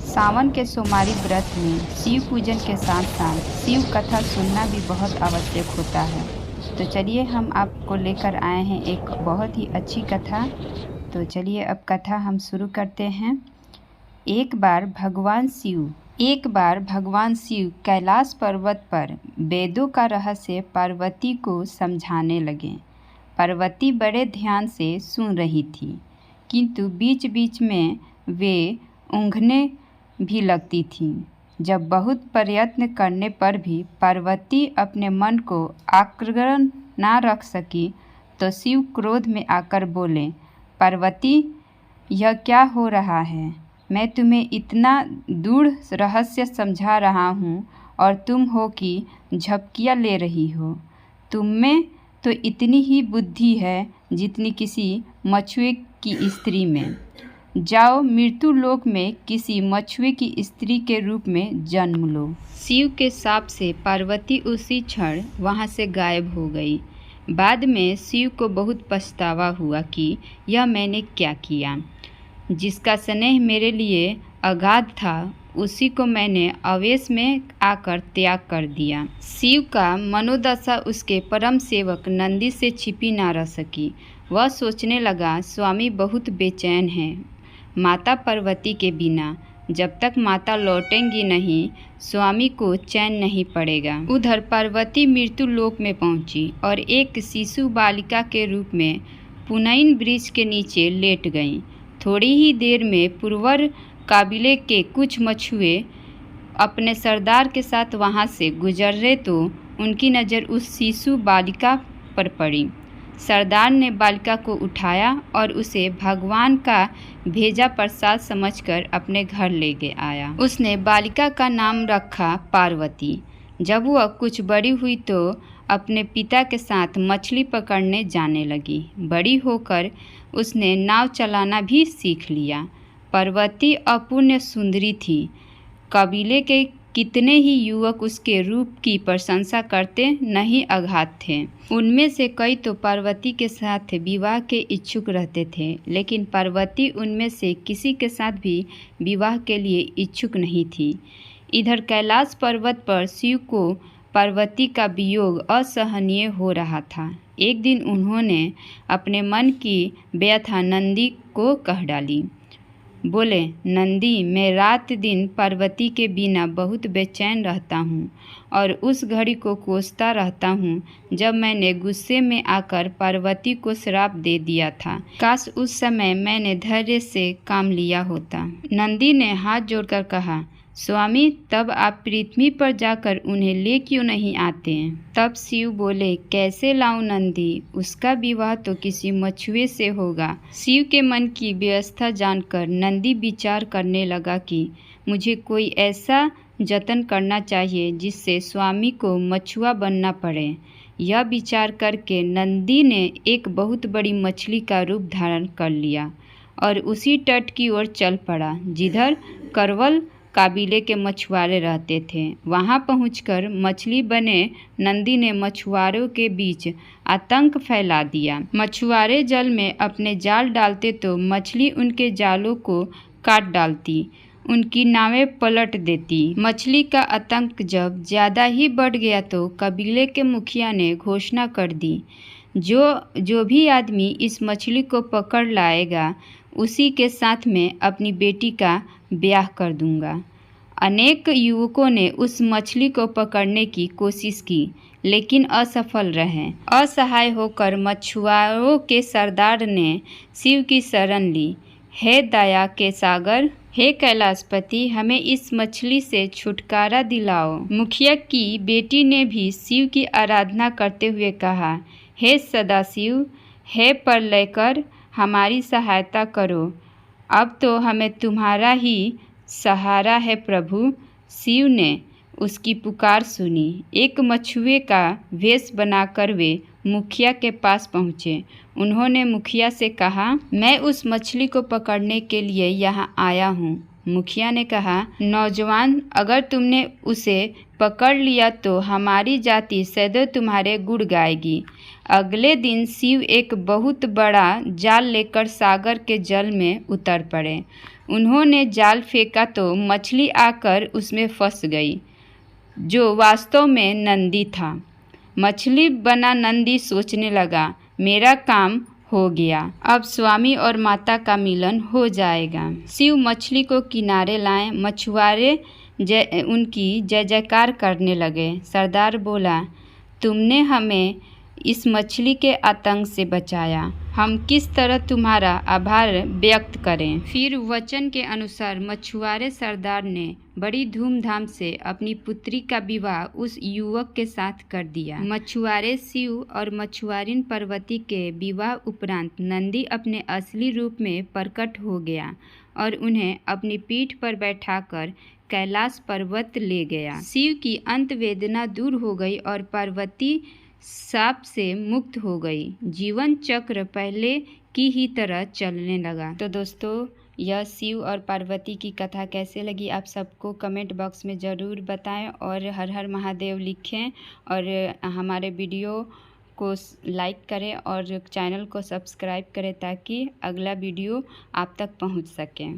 सावन के सोमवारी व्रत में शिव पूजन के साथ साथ शिव कथा सुनना भी बहुत आवश्यक होता है। तो चलिए हम आपको लेकर आए हैं एक बहुत ही अच्छी कथा। तो चलिए अब कथा हम शुरू करते हैं। एक बार भगवान शिव कैलाश पर्वत पर वेदों का रहस्य पार्वती को समझाने लगे। पार्वती बड़े ध्यान से सुन रही थी, किंतु बीच बीच में वे ऊँघने भी लगती थीं। जब बहुत प्रयत्न करने पर भी पार्वती अपने मन को आक्रांत ना रख सकी तो शिव क्रोध में आकर बोले, पार्वती, यह क्या हो रहा है? मैं तुम्हें इतना दूढ़ रहस्य समझा रहा हूँ और तुम हो कि झपकियाँ ले रही हो। तुम में तो इतनी ही बुद्धि है जितनी किसी मछुए की स्त्री में। जाओ मृत्यु लोक में किसी मछुए की स्त्री के रूप में जन्म लो। शिव के शाप से पार्वती उसी क्षण वहाँ से गायब हो गई। बाद में शिव को बहुत पछतावा हुआ कि यह मैंने क्या किया। जिसका स्नेह मेरे लिए अगाध था उसी को मैंने आवेश में आकर त्याग कर दिया। शिव का मनोदशा उसके परम सेवक नंदी से छिपी ना रह सकी। वह सोचने लगा, स्वामी बहुत बेचैन हैं माता पार्वती के बिना। जब तक माता लौटेंगी नहीं, स्वामी को चैन नहीं पड़ेगा। उधर पार्वती मृत्यु लोक में पहुंची और एक शिशु बालिका के रूप में पुनैन वृक्ष के नीचे लेट गईं। थोड़ी ही देर में पुरवर काबिले के कुछ मछुए अपने सरदार के साथ वहां से गुजर रहे तो उनकी नज़र उस शिशु बालिका पर पड़ी। सरदार ने बालिका को उठाया और उसे भगवान का भेजा प्रसाद समझकर अपने घर ले आया। उसने बालिका का नाम रखा पार्वती। जब वह कुछ बड़ी हुई तो अपने पिता के साथ मछली पकड़ने जाने लगी। बड़ी होकर उसने नाव चलाना भी सीख लिया। पार्वती अपूर्व सुंदरी थी। कबीले के कितने ही युवक उसके रूप की प्रशंसा करते नहीं अघात थे। उनमें से कई तो पार्वती के साथ विवाह के इच्छुक रहते थे, लेकिन पार्वती उनमें से किसी के साथ भी विवाह के लिए इच्छुक नहीं थी। इधर कैलाश पर्वत पर शिव को पार्वती का वियोग असहनीय हो रहा था। एक दिन उन्होंने अपने मन की व्यथा नंदी को कह डाली। बोले, नंदी, मैं रात दिन पार्वती के बिना बहुत बेचैन रहता हूँ और उस घड़ी को कोसता रहता हूँ जब मैंने गुस्से में आकर पार्वती को श्राप दे दिया था। काश उस समय मैंने धैर्य से काम लिया होता। नंदी ने हाथ जोड़कर कहा, स्वामी, तब आप पृथ्वी पर जाकर उन्हें ले क्यों नहीं आते? तब शिव बोले, कैसे लाऊं नंदी? उसका विवाह तो किसी मछुए से होगा। शिव के मन की व्यवस्था जानकर नंदी विचार करने लगा कि मुझे कोई ऐसा जतन करना चाहिए जिससे स्वामी को मछुआ बनना पड़े। यह विचार करके नंदी ने एक बहुत बड़ी मछली का रूप धारण कर लिया और उसी तट की ओर चल पड़ा जिधर करवल काबिले के मछुआरे रहते थे। वहां पहुंचकर मछली बने नंदी ने मछुआरों के बीच आतंक फैला दिया। मछुआरे जल में अपने जाल डालते तो मछली उनके जालों को काट डालती, उनकी नावें पलट देती। मछली का आतंक जब ज़्यादा ही बढ़ गया तो कबीले के मुखिया ने घोषणा कर दी, जो भी आदमी इस मछली को पकड़ लाएगा उसी के साथ में अपनी बेटी का ब्याह कर दूंगा। अनेक युवकों ने उस मछली को पकड़ने की कोशिश की, लेकिन असफल रहे। असहाय होकर मछुआरों के सरदार ने शिव की शरण ली। हे दया के सागर, हे कैलाशपति, हमें इस मछली से छुटकारा दिलाओ। मुखिया की बेटी ने भी शिव की आराधना करते हुए कहा, हे सदाशिव, हे प्रलयकर, हमारी सहायता करो। अब तो हमें तुम्हारा ही सहारा है प्रभु। शिव ने उसकी पुकार सुनी। एक मछुए का वेश बनाकर वे मुखिया के पास पहुँचे। उन्होंने मुखिया से कहा, मैं उस मछली को पकड़ने के लिए यहाँ आया हूँ। मुखिया ने कहा, नौजवान, अगर तुमने उसे पकड़ लिया तो हमारी जाति सदैव तुम्हारे गुण गाएगी। अगले दिन शिव एक बहुत बड़ा जाल लेकर सागर के जल में उतर पड़े। उन्होंने जाल फेंका तो मछली आकर उसमें फंस गई, जो वास्तव में नंदी था। मछली बना नंदी सोचने लगा, मेरा काम हो गया, अब स्वामी और माता का मिलन हो जाएगा। शिव मछली को किनारे लाए। मछुआरे उनकी जय जयकार करने लगे। सरदार बोला, तुमने हमें इस मछली के आतंक से बचाया, हम किस तरह तुम्हारा आभार व्यक्त करें। फिर वचन के अनुसार मछुआरे सरदार ने बड़ी धूमधाम से अपनी पुत्री का विवाह उस युवक के साथ कर दिया। मछुआरे शिव और मछुआरिन पार्वती के विवाह उपरांत नंदी अपने असली रूप में प्रकट हो गया और उन्हें अपनी पीठ पर बैठाकर कैलाश पर्वत ले गया। शिव की अंत वेदना दूर हो गई और पार्वती शाप से मुक्त हो गई। जीवन चक्र पहले की ही तरह चलने लगा। तो दोस्तों, यह शिव और पार्वती की कथा कैसे लगी आप सबको कमेंट बॉक्स में ज़रूर बताएं और हर हर महादेव लिखें और हमारे वीडियो को लाइक करें और चैनल को सब्सक्राइब करें ताकि अगला वीडियो आप तक पहुंच सके।